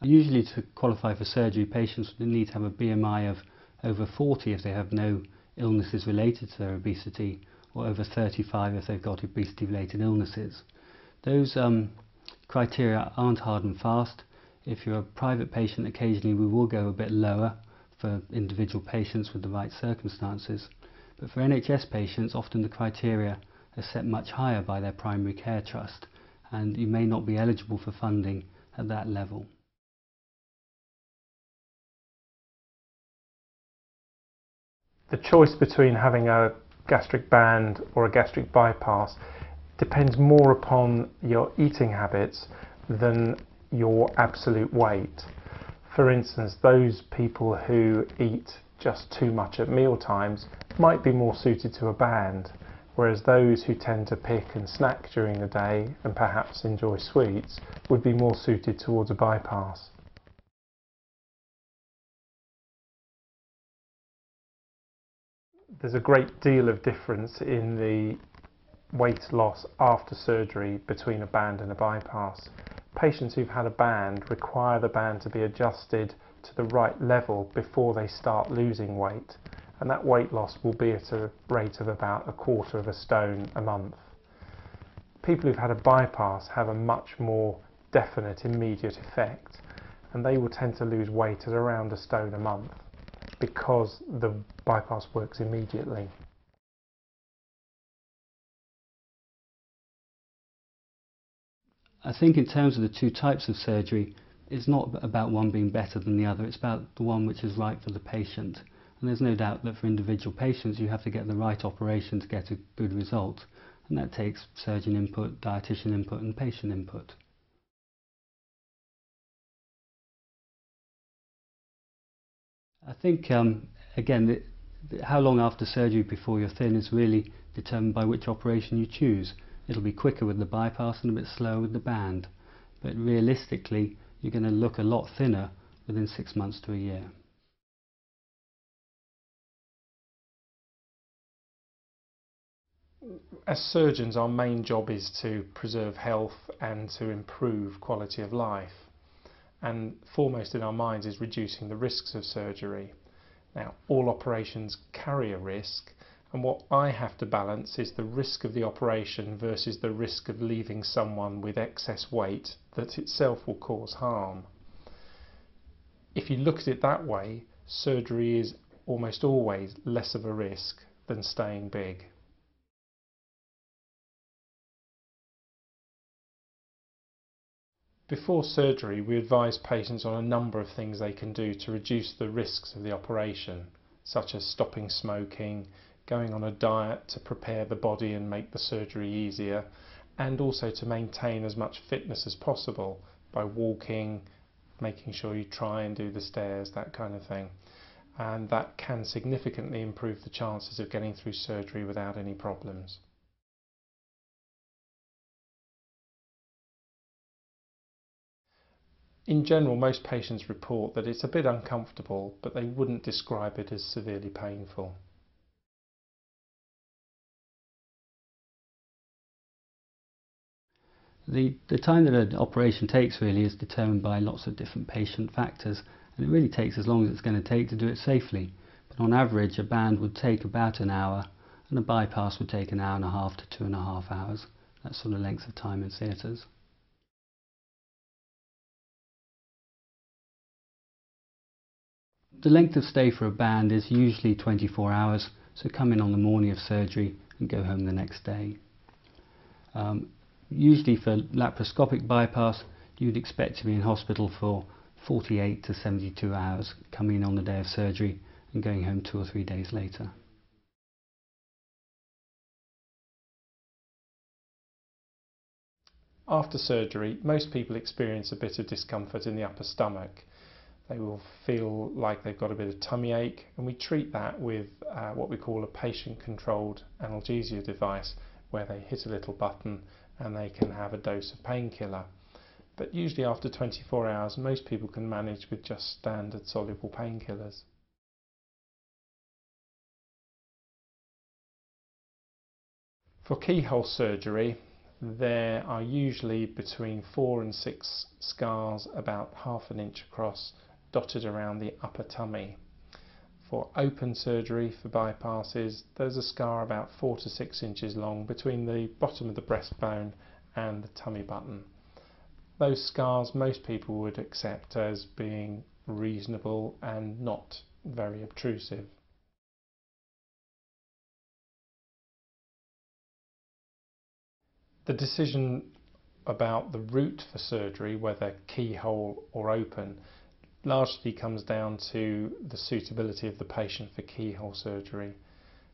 Usually to qualify for surgery, patients need to have a BMI of over 40 if they have no illnesses related to their obesity, or over 35 if they've got obesity-related illnesses. Those criteria aren't hard and fast. If you're a private patient, occasionally we will go a bit lower for individual patients with the right circumstances. But for NHS patients, often the criteria are set much higher by their primary care trust, and you may not be eligible for funding at that level. The choice between having a gastric band or a gastric bypass depends more upon your eating habits than your absolute weight. For instance, those people who eat just too much at meal times might be more suited to a band, whereas those who tend to pick and snack during the day and perhaps enjoy sweets would be more suited towards a bypass. There's a great deal of difference in the weight loss after surgery between a band and a bypass. Patients who've had a band require the band to be adjusted to the right level before they start losing weight, and that weight loss will be at a rate of about 1/4 stone a month. People who've had a bypass have a much more definite immediate effect, and they will tend to lose weight at around 1 stone a month because the bypass works immediately. I think in terms of the two types of surgery, it's not about one being better than the other, it's about the one which is right for the patient. And there's no doubt that for individual patients you have to get the right operation to get a good result, and that takes surgeon input, dietitian input and patient input. I think again, how long after surgery before you're thin is really determined by which operation you choose. It'll be quicker with the bypass and a bit slower with the band, but realistically you're going to look a lot thinner within 6 months to a year. As surgeons, our main job is to preserve health and to improve quality of life, and foremost in our minds is reducing the risks of surgery. Now, all operations carry a risk, and what I have to balance is the risk of the operation versus the risk of leaving someone with excess weight that itself will cause harm. If you look at it that way, surgery is almost always less of a risk than staying big. Before surgery, we advise patients on a number of things they can do to reduce the risks of the operation, such as stopping smoking, going on a diet to prepare the body and make the surgery easier, and also to maintain as much fitness as possible by walking, making sure you try and do the stairs, that kind of thing. And that can significantly improve the chances of getting through surgery without any problems. In general, most patients report that it's a bit uncomfortable, but they wouldn't describe it as severely painful. The time that an operation takes really is determined by lots of different patient factors, and it really takes as long as it's going to take to do it safely. But on average, a band would take about an hour, and a bypass would take 1.5 to 2.5 hours. That sort of length of time in theatres. The length of stay for a band is usually 24 hours, so come in on the morning of surgery and go home the next day. Usually for laparoscopic bypass, you'd expect to be in hospital for 48 to 72 hours, coming in on the day of surgery and going home 2 or 3 days later. After surgery, most people experience a bit of discomfort in the upper stomach. They will feel like they've got a bit of tummy ache, and we treat that with what we call a patient-controlled analgesia device, where they hit a little button and they can have a dose of painkiller. But usually after 24 hours, most people can manage with just standard soluble painkillers. For keyhole surgery, there are usually between 4 and 6 scars about ½ an inch across, dotted around the upper tummy. For open surgery for bypasses, there's a scar about 4 to 6 inches long between the bottom of the breastbone and the tummy button. Those scars most people would accept as being reasonable and not very obtrusive. The decision about the route for surgery, whether keyhole or open, largely comes down to the suitability of the patient for keyhole surgery.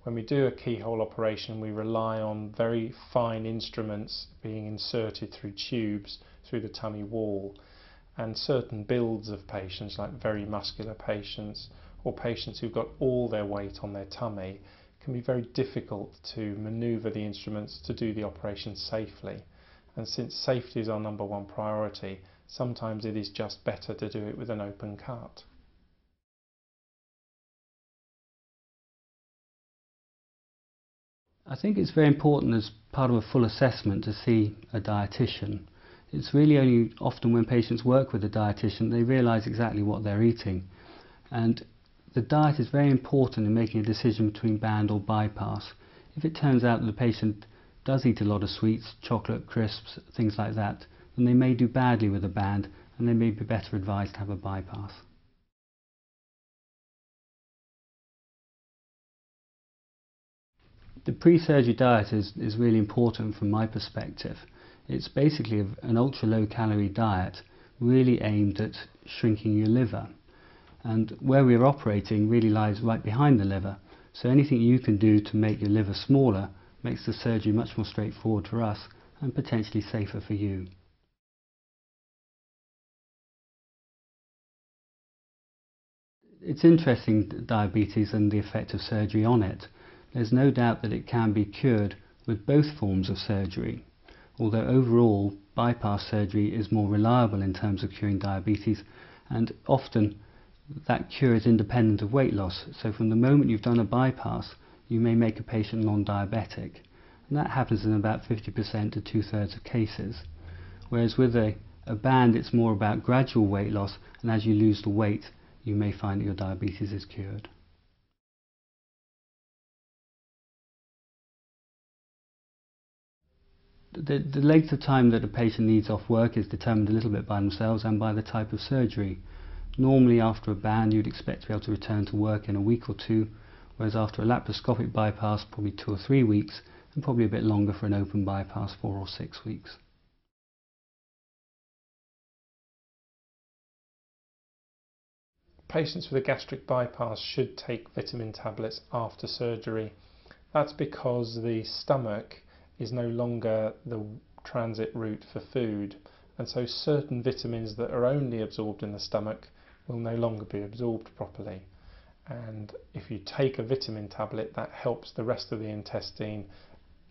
When we do a keyhole operation, we rely on very fine instruments being inserted through tubes through the tummy wall, and certain builds of patients, like very muscular patients or patients who've got all their weight on their tummy, can be very difficult to manoeuvre the instruments to do the operation safely. And since safety is our #1 priority, sometimes it is just better to do it with an open cut. I think it's very important as part of a full assessment to see a dietitian. It's really only often when patients work with a dietitian they realise exactly what they're eating, and the diet is very important in making a decision between band or bypass. If it turns out that the patient does eat a lot of sweets, chocolate, crisps, things like that, then they may do badly with a band and they may be better advised to have a bypass. The pre-surgery diet is really important from my perspective. It's basically an ultra low calorie diet really aimed at shrinking your liver, and where we're operating really lies right behind the liver, so anything you can do to make your liver smaller makes the surgery much more straightforward for us and potentially safer for you. It's interesting, diabetes and the effect of surgery on it. There's no doubt that it can be cured with both forms of surgery, although overall bypass surgery is more reliable in terms of curing diabetes, and often that cure is independent of weight loss. So from the moment you've done a bypass, you may make a patient non-diabetic, and that happens in about 50% to 2/3 of cases. Whereas with a band, it's more about gradual weight loss, and as you lose the weight you may find that your diabetes is cured. The length of time that a patient needs off work is determined a little bit by themselves and by the type of surgery. Normally after a band you'd expect to be able to return to work in a week or two, whereas after a laparoscopic bypass probably 2 or 3 weeks, and probably a bit longer for an open bypass, 4 or 6 weeks. Patients with a gastric bypass should take vitamin tablets after surgery. That's because the stomach is no longer the transit route for food, and so certain vitamins that are only absorbed in the stomach will no longer be absorbed properly. And if you take a vitamin tablet, that helps the rest of the intestine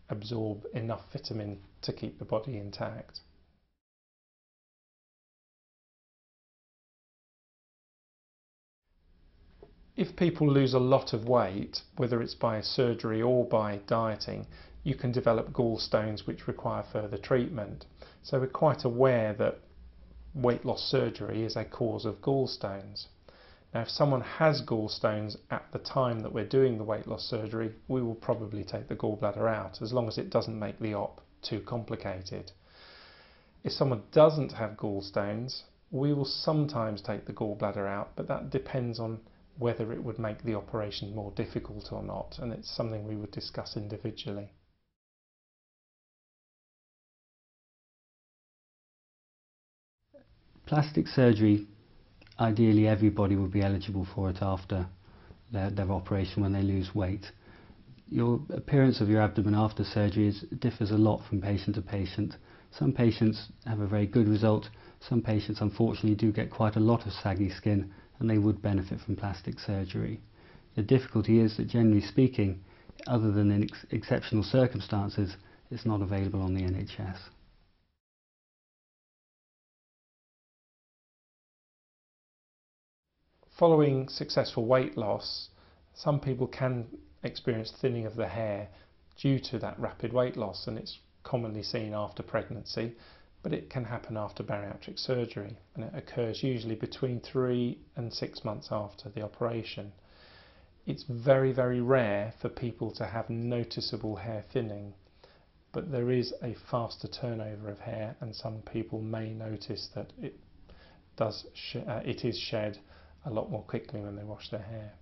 absorb enough vitamin to keep the body intact. If people lose a lot of weight, whether it's by surgery or by dieting, you can develop gallstones which require further treatment. So we're quite aware that weight loss surgery is a cause of gallstones. Now if someone has gallstones at the time that we're doing the weight loss surgery, we will probably take the gallbladder out, as long as it doesn't make the op too complicated. If someone doesn't have gallstones, we will sometimes take the gallbladder out, but that depends on whether it would make the operation more difficult or not, and it's something we would discuss individually. Plastic surgery, ideally everybody would be eligible for it after their operation when they lose weight. Your appearance of your abdomen after surgery differs a lot from patient to patient. Some patients have a very good result, some patients unfortunately do get quite a lot of saggy skin, and they would benefit from plastic surgery. The difficulty is that generally speaking, other than in exceptional circumstances, it's not available on the NHS. Following successful weight loss, some people can experience thinning of the hair due to that rapid weight loss, and it's commonly seen after pregnancy, but it can happen after bariatric surgery, and it occurs usually between 3 and 6 months after the operation. It's very, very rare for people to have noticeable hair thinning, but there is a faster turnover of hair, and some people may notice that it is shed a lot more quickly when they wash their hair.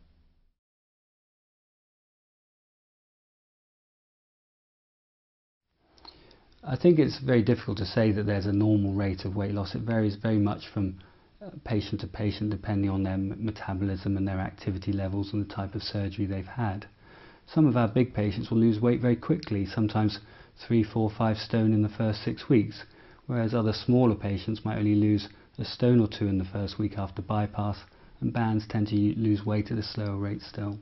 I think it's very difficult to say that there's a normal rate of weight loss. It varies very much from patient to patient depending on their metabolism and their activity levels and the type of surgery they've had. Some of our big patients will lose weight very quickly, sometimes 3, 4, 5 stone in the first 6 weeks, whereas other smaller patients might only lose a stone or 2 in the first week after bypass, and bands tend to lose weight at a slower rate still.